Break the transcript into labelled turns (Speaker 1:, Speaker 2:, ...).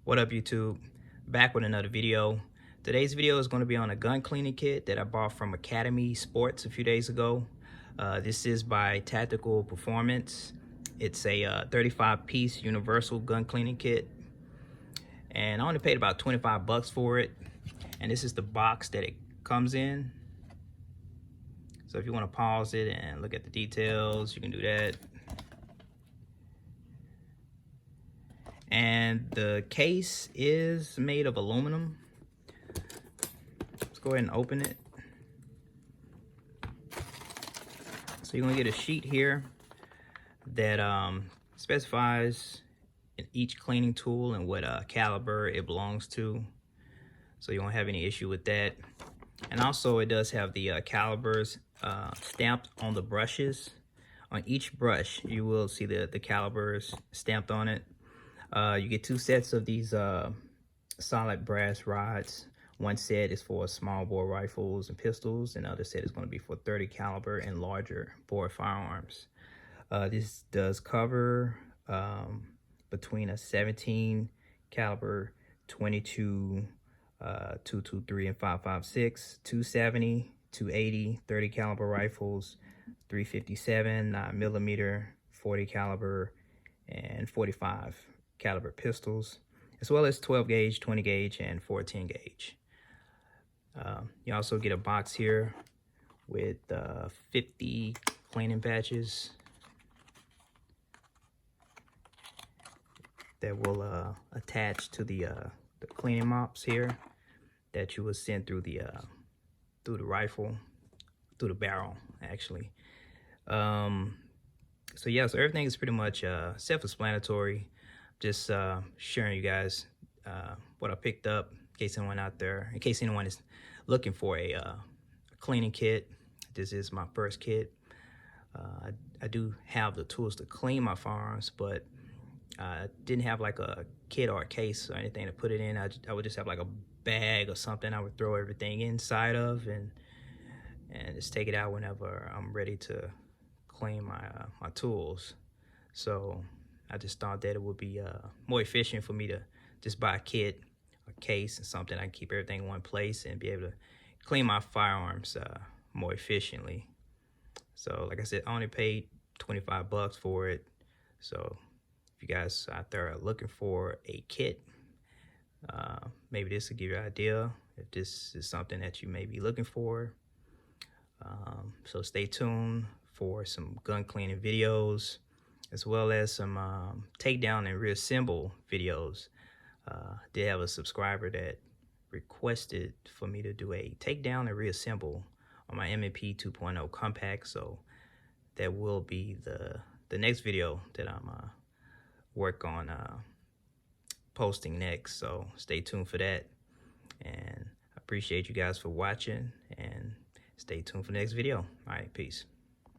Speaker 1: What up, YouTube? Back with another video. Today's video is going to be on a gun cleaning kit that I bought from Academy Sports a few days ago. This is by Tactical Performance. It's a 35-piece universal gun cleaning kit, and I only paid about 25 bucks for it. And this is the box that it comes in. So if you want to pause it and look at the details, you can do that. And the case is made of aluminum. Let's go ahead and open it. So you're gonna get a sheet here that specifies each cleaning tool and what caliber it belongs to, so you won't have any issue with that. And also it does have the calibers stamped on the brushes. On each brush you will see the calibers stamped on it. You get two sets of these solid brass rods. One set is for small bore rifles and pistols, and the other set is going to be for 30 caliber and larger bore firearms. This does cover between a 17 caliber, 22, 223 and 5.56, 270, 280, 30 caliber rifles, 357, 9mm, 40 caliber, and 45 caliber pistols, as well as 12 gauge, 20 gauge, and 14 gauge. You also get a box here with 50 cleaning patches that will attach to the cleaning mops here that you will send through the rifle, through the barrel actually. So yeah, so everything is pretty much self-explanatory. Just sharing you guys what I picked up in case anyone out there, in case anyone is looking for a cleaning kit. This is my first kit. I do have the tools to clean my firearms, but I didn't have like a kit or a case or anything to put it in. I would just have like a bag or something I would throw everything inside of and just take it out whenever I'm ready to clean my tools. So I just thought that it would be more efficient for me to just buy a kit, a case, and something I can keep everything in one place and be able to clean my firearms more efficiently. So like I said, I only paid 25 bucks for it. So if you guys out there are looking for a kit, maybe this will give you an idea if this is something that you may be looking for. So stay tuned for some gun cleaning videos, as well as some takedown and reassemble videos. Did have a subscriber that requested for me to do a takedown and reassemble on my M&P 2.0 compact, so that will be the next video that I'm work on posting next. So stay tuned for that, and I appreciate you guys for watching, and stay tuned for the next video. All right, peace.